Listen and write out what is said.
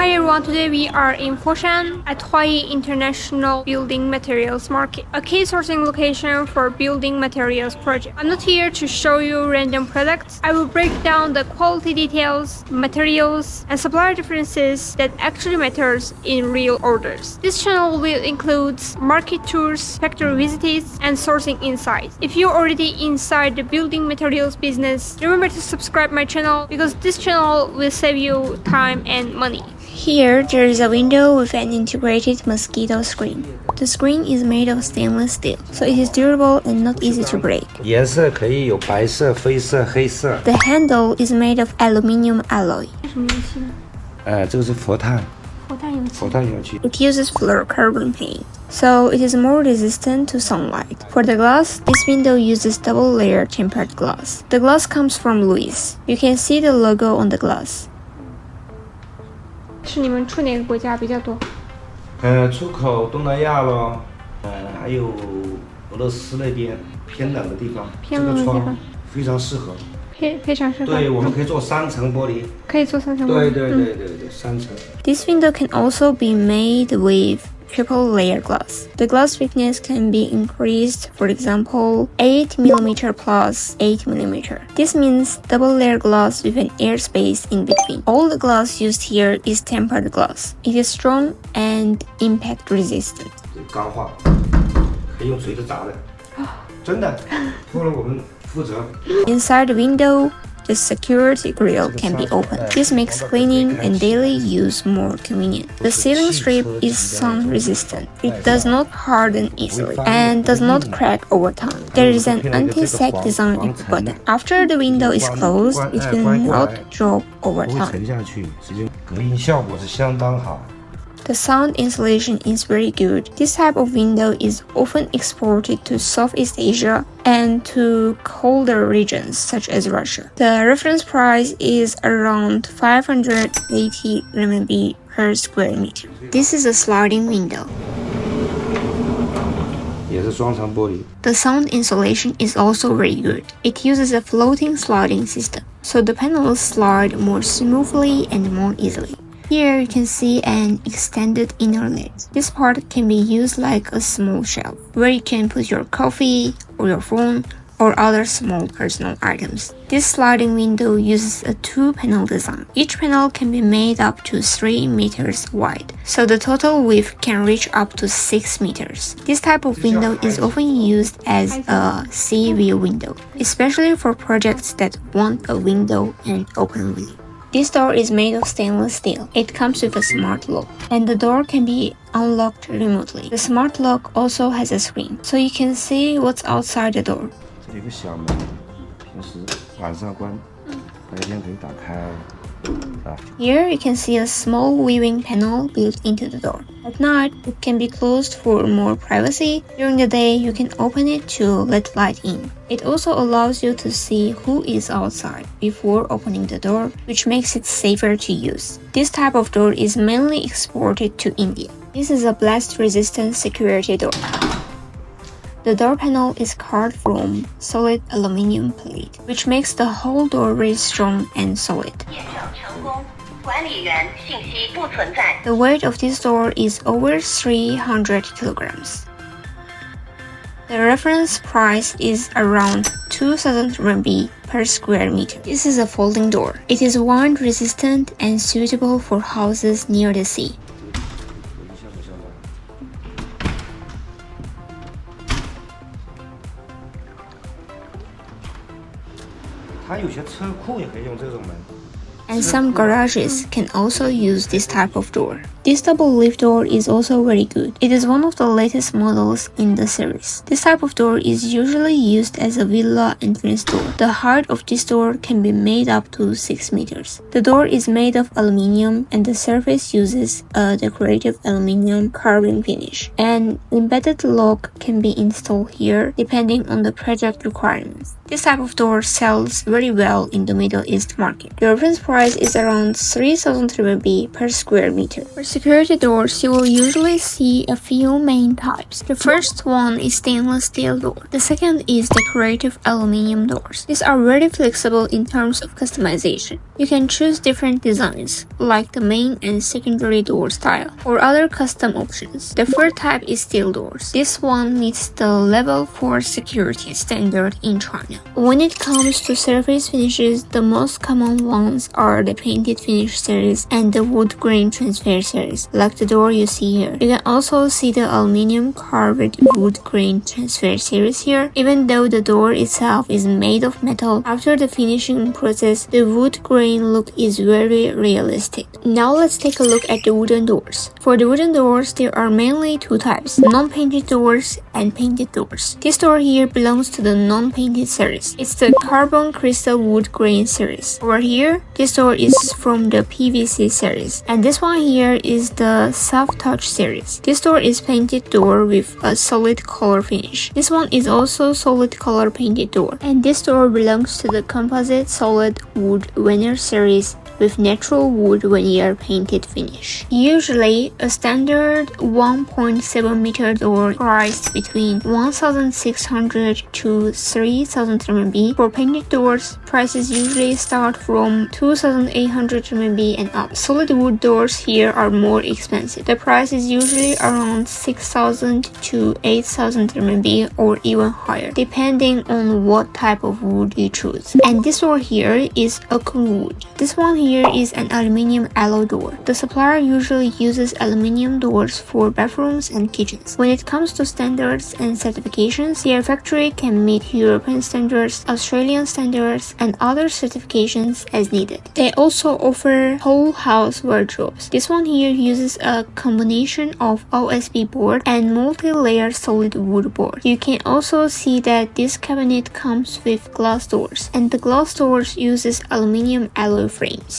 Hi everyone, today we are in Foshan at Huayi International Building Materials Market, a key sourcing location for building materials project. I'm not here to show you random products. I will break down the quality details, materials, and supplier differences that actually matters in real orders. This channel will include market tours, factory visits, and sourcing insights. If you're already inside the building materials business, remember to subscribe my channel because this channel will save you time and money. Here, there is a window with an integrated Mosquito screen. The screen is made of stainless steel, so it is durable and not easy to break. 颜色可以有白色、灰色、黑色。 The handle is made of aluminum alloy. 这个是佛碳油漆。 It uses fluorocarbon paint, so it is more resistant to sunlight. For the glass, this window uses double-layer tempered glass. The glass comes from Louis. You can see the logo on the glass. 是你们出哪个国家比较多？出口东南亚咯，还有俄罗斯那边偏冷的地方。偏冷的地方。这个窗非常适合。非常适合。对，我们可以做3层玻璃。可以做3层玻璃。对，3层。This window can also be made with triple-layer glass. The glass thickness can be increased, for example, 8 mm plus 8 mm. This means double-layer glass with an airspace in between. All the glass used here is tempered glass. It is strong and impact resistant. 钢化，可以用锤子砸的，真的，后来我们负责。Inside the window, the security grill can be opened. This makes cleaning and daily use more convenient. The ceiling strip is sun resistant. It does not harden easily and does not crack over time. There is an anti-sag design at the bottom. After the window is closed, it will not drop over time. 沉下去，实际隔音效果是相当好。 The sound insulation is very good. This type of window is often exported to Southeast Asia and to colder regions such as Russia. The reference price is around 580 RMB per square meter. This is a sliding window. 也是双层玻璃。 The sound insulation is also very good. It uses a floating sliding system, so the panels slide more smoothly and more easily. Here you can see an extended inner lid. This part can be used like a small shelf, where you can put your coffee or your phone or other small personal items. This sliding window uses a 2-panel design. Each panel can be made up to 3 meters wide, so the total width can reach up to 6 meters. This type of window is often used as a sea view window, especially for projects that want a window and open view. This door is made of stainless steel. It comes with a smart lock, and the door can be unlocked remotely. The smart lock also has a screen, so you can see what's outside the door. 这里有个小门，平时晚上关，白天可以打开。 Here you can see a small weaving panel built into the door. At night, it can be closed for more privacy. During the day, you can open it to let light in. It also allows you to see who is outside before opening the door, which makes it safer to use. This type of door is mainly exported to India. This is a blast-resistant security door. The door panel is carved from solid aluminum plate, which makes the whole door very strong and solid. The weight of this door is over 300 kilograms. The reference price is around 2,000 RMB per square meter. This is a folding door. It is wind resistant and suitable for houses near the sea. 它有些车库也可以用这种门。 And some garages can also use this type of door. This double lift door is also very good. It is one of the latest models in the series. This type of door is usually used as a villa entrance door. The height of this door can be made up to 6 meters. The door is made of aluminum and the surface uses a decorative aluminum carving finish. An embedded lock can be installed here depending on the project requirements. This type of door sells very well in the Middle East market. The reference price is around 3,000 RMB per square meter. For security doors, you will usually see a few main types. The first one is stainless steel door. The second is decorative aluminum doors. These are very flexible in terms of customization. You can choose different designs, like the main and secondary door style, or other custom options. The third type is steel doors. This one meets the level 4 security standard in China. When it comes to surface finishes, the most common ones are the painted finish series and the wood grain transfer series, like the door you see here. You can also see the aluminum carved wood grain transfer series here. Even though the door itself is made of metal, after the finishing process, the wood grain look is very realistic. Now let's take a look at the wooden doors. For the wooden doors, there are mainly two types, non-painted doors and painted doors. This door here belongs to the non-painted series. It's the carbon crystal wood grain series. Over here, this door is from the PVC series. And this one here is the soft touch series. This door is painted door with a solid color finish. This one is also solid color painted door. And this door belongs to the composite solid wood veneer series with natural wood veneer painted finish. Usually, a standard 1.7 meter door priced between 1,600 to 3,000 RMB. For painted doors, prices usually start from 2,800 RMB and up. Solid wood doors here are more expensive. The price is usually around 6,000 to 8,000 RMB or even higher, depending on what type of wood you choose. And this door here is oak wood. This one here is an aluminium alloy door. The supplier usually uses aluminium doors for bathrooms and kitchens. When it comes to standards and certifications, their factory can meet European standards, Australian standards, and other certifications as needed. They also offer whole house wardrobes. This one here uses a combination of OSB board and multi-layer solid wood board. You can also see that this cabinet comes with glass doors, and the glass doors uses aluminium alloy frames.